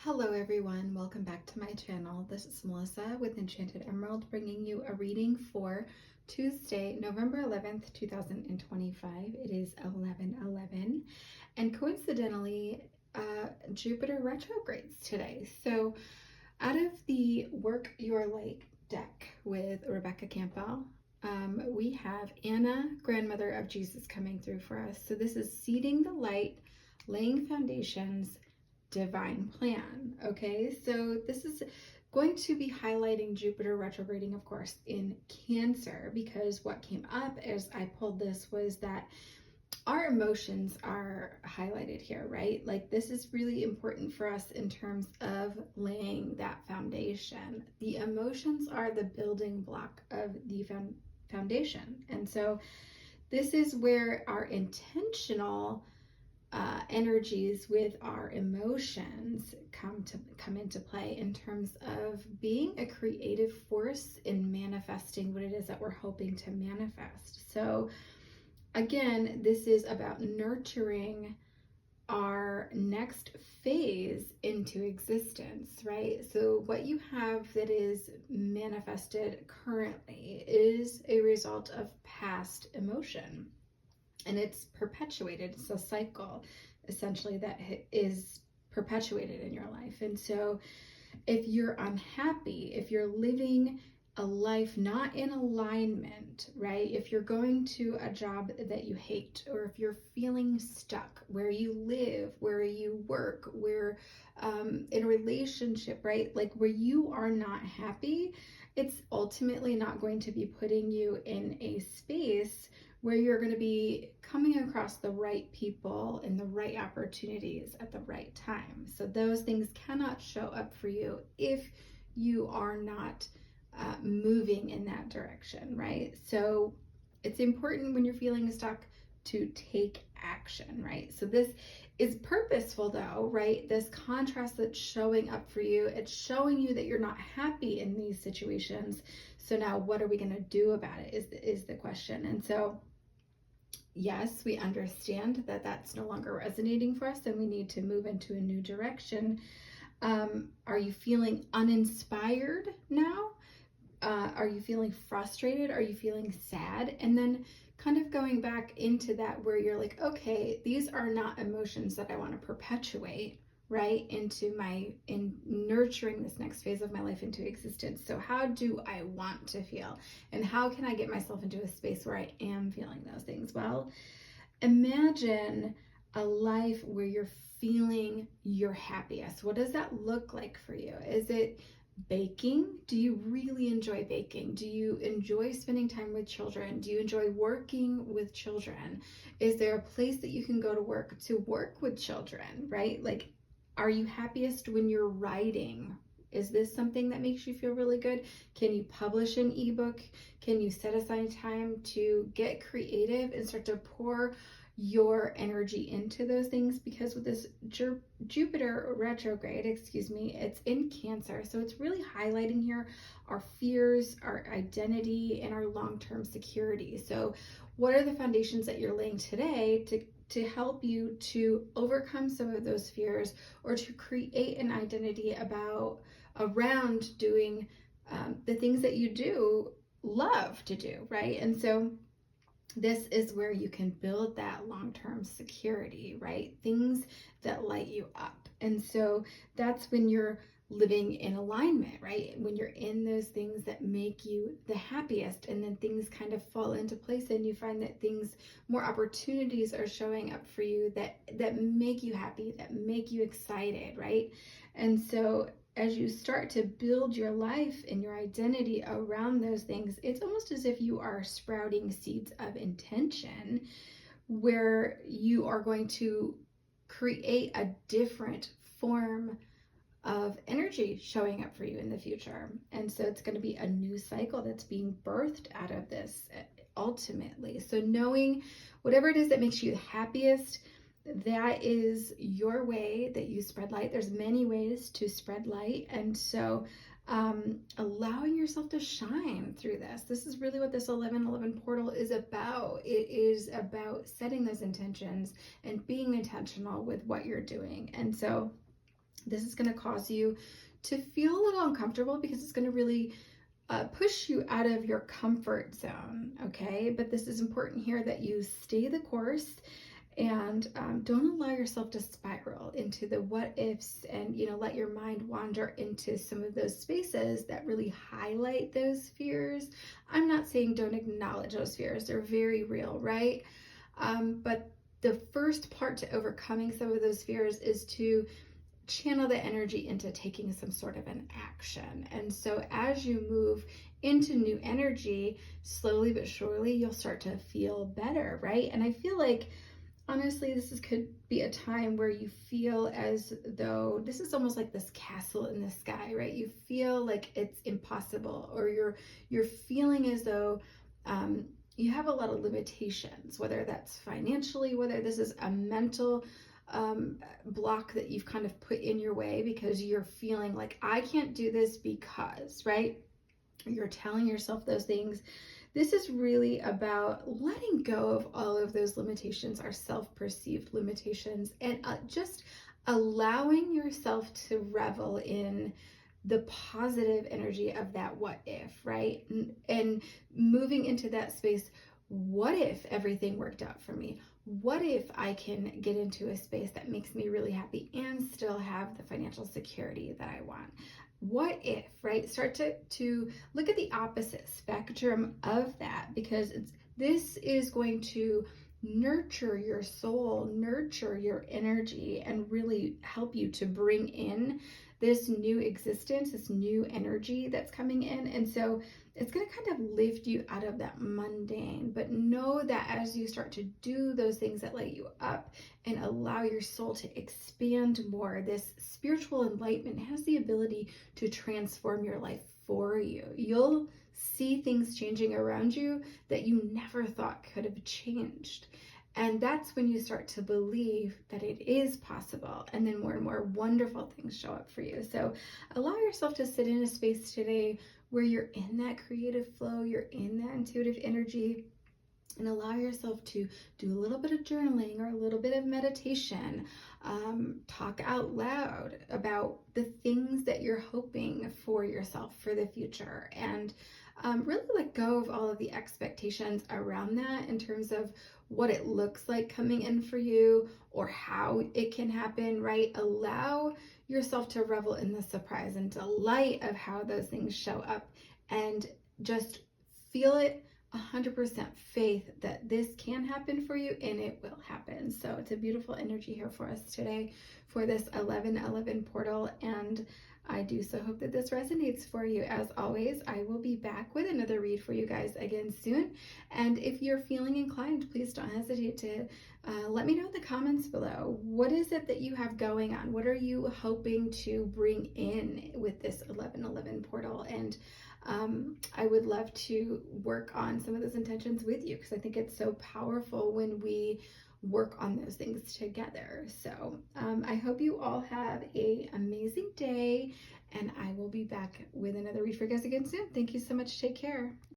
Hello everyone, welcome back to my channel. This is Melissa with Enchanted Emerald bringing you a reading for Tuesday, November 11th, 2025. It is 11:11 and coincidentally Jupiter retrogrades today. So out of the Work Your Light deck with Rebecca Campbell, we have Anna, grandmother of Jesus, coming through for us. So this is seeding the light, laying foundations, divine plan. Okay, so this is going to be highlighting Jupiter retrograding, of course, in Cancer, because what came up as I pulled this was that our emotions are highlighted here, right? Like this is really important for us in terms of laying that foundation. The emotions are the building block of the foundation. And so this is where our intentional energies with our emotions come into play in terms of being a creative force in manifesting what it is that we're hoping to manifest. So again, this is about nurturing our next phase into existence, right? So what you have that is manifested currently is a result of past emotion, and it's perpetuated. It's a cycle essentially that is perpetuated in your life. And so if you're unhappy, if you're living a life not in alignment, right? If you're going to a job that you hate, or if you're feeling stuck where you live, where you work, where in a relationship, right? Like where you are not happy, it's ultimately not going to be putting you in a space where you're going to be coming across the right people and the right opportunities at the right time. So those things cannot show up for you if you are not moving in that direction, right? So it's important when you're feeling stuck to take action, right? So this is purposeful though, right? This contrast that's showing up for you, it's showing you that you're not happy in these situations. So now what are we going to do about it is the question. And so yes, we understand that that's no longer resonating for us and we need to move into a new direction. Are you feeling uninspired now? Are you feeling frustrated? Are you feeling sad? And then kind of going back into that where you're like, okay, these are not emotions that I want to perpetuate, right? In nurturing this next phase of my life into existence. So how do I want to feel? And how can I get myself into a space where I am feeling those things? Well, imagine a life where you're feeling your happiest. What does that look like for you? Is it baking? Do you really enjoy baking? Do you enjoy spending time with children? Do you enjoy working with children? Is there a place that you can go to work with children, right? Like, are you happiest when you're writing? Is this something that makes you feel really good? Can you publish an ebook? Can you set aside time to get creative and start to pour your energy into those things? Because with this Jupiter retrograde, it's in Cancer. So it's really highlighting here our fears, our identity, and our long-term security. So what are the foundations that you're laying today to help you to overcome some of those fears, or to create an identity around doing the things that you do love to do, right? And so this is where you can build that long-term security, right? Things that light you up. And so that's when you're living in alignment, right? When you're in those things that make you the happiest, and then things kind of fall into place and you find that more opportunities are showing up for you that make you happy, that make you excited, right? And so as you start to build your life and your identity around those things, it's almost as if you are sprouting seeds of intention where you are going to create a different form of energy showing up for you in the future. And so it's going to be a new cycle that's being birthed out of this ultimately. So knowing whatever it is that makes you the happiest, that is your way that you spread light. There's many ways to spread light. And so allowing yourself to shine through this. This is really what this 11:11 portal is about. It is about setting those intentions and being intentional with what you're doing. And so This is going to cause you to feel a little uncomfortable because it's going to really push you out of your comfort zone, okay? But this is important here that you stay the course and don't allow yourself to spiral into the what ifs and, let your mind wander into some of those spaces that really highlight those fears. I'm not saying don't acknowledge those fears, they're very real, right? But the first part to overcoming some of those fears is to channel the energy into taking some sort of an action. And so as you move into new energy, slowly but surely, you'll start to feel better, right? And I feel like, honestly, could be a time where you feel as though this is almost like this castle in the sky, right? You feel like it's impossible, or you're feeling as though you have a lot of limitations, whether that's financially, whether this is a mental block that you've kind of put in your way because you're feeling like, I can't do this because, right? You're telling yourself those things. This is really about letting go of all of those limitations, our self-perceived limitations, and just allowing yourself to revel in the positive energy of that what if, right? And moving into that space, what if everything worked out for me? What if I can get into a space that makes me really happy and still have the financial security that I want? What if, right? Start to look at the opposite spectrum of that, because this is going to nurture your soul, nurture your energy, and really help you to bring in this new existence, this new energy that's coming in. And so it's going to kind of lift you out of that mundane. But know that as you start to do those things that light you up and allow your soul to expand more, this spiritual enlightenment has the ability to transform your life for you. You'll see things changing around you that you never thought could have changed. And that's when you start to believe that it is possible. And then more and more wonderful things show up for you. So allow yourself to sit in a space today where you're in that creative flow, you're in that intuitive energy, and allow yourself to do a little bit of journaling or a little bit of meditation. Talk out loud about the things that you're hoping for yourself for the future, and really let go of all of the expectations around that in terms of what it looks like coming in for you or how it can happen, right? Allow yourself to revel in the surprise and delight of how those things show up, and just feel it 100% faith that this can happen for you, and it will happen. So it's a beautiful energy here for us today for this 11/11 portal, and I do so hope that this resonates for you. As always, I will be back with another read for you guys again soon. And if you're feeling inclined, please don't hesitate to let me know in the comments below. What is it that you have going on? What are you hoping to bring in with this 11/11 portal? And I would love to work on some of those intentions with you, because I think it's so powerful when we work on those things together. So I hope you all have an amazing day, and I will be back with another read for you guys again soon. Thank you so much. Take care.